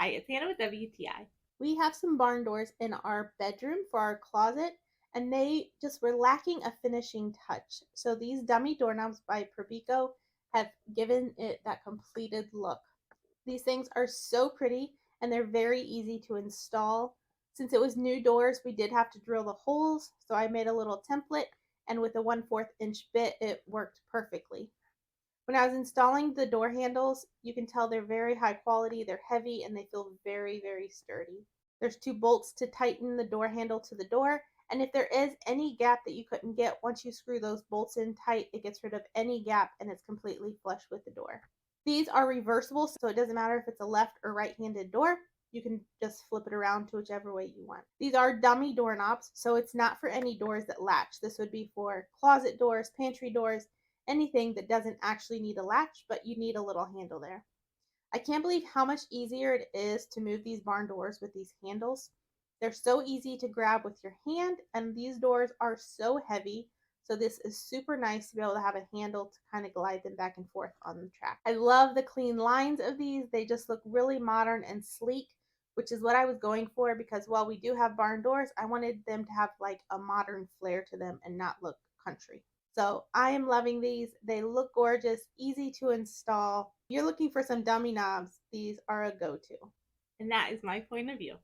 Hi, it's Hannah with WTI. We have some barn doors in our bedroom for our closet, and they just were lacking a finishing touch. So these dummy doorknobs by Probrico have given it that completed look. These things are so pretty and they're very easy to install. Since it was new doors, we did have to drill the holes, so I made a little template, and with a 1/4 inch bit, it worked perfectly. When I was installing the door handles, you can tell they're very high quality, they're heavy, and they feel very, very sturdy. There's 2 bolts to tighten the door handle to the door, and if there is any gap that you couldn't get, once you screw those bolts in tight, it gets rid of any gap and it's completely flush with the door. These are reversible, so it doesn't matter if it's a left or right-handed door. You can just flip it around to whichever way you want. These are dummy doorknobs, so it's not for any doors that latch. This would be for closet doors, pantry doors, anything that doesn't actually need a latch, but you need a little handle there. I can't believe how much easier it is to move these barn doors with these handles. They're so easy to grab with your hand, and these doors are so heavy. So this is super nice to be able to have a handle to kind of glide them back and forth on the track. I love the clean lines of these. They just look really modern and sleek, which is what I was going for because while we do have barn doors, I wanted them to have like a modern flair to them and not look country. So I am loving these. They look gorgeous, easy to install. If you're looking for some dummy knobs, these are a go-to. And that is my point of view.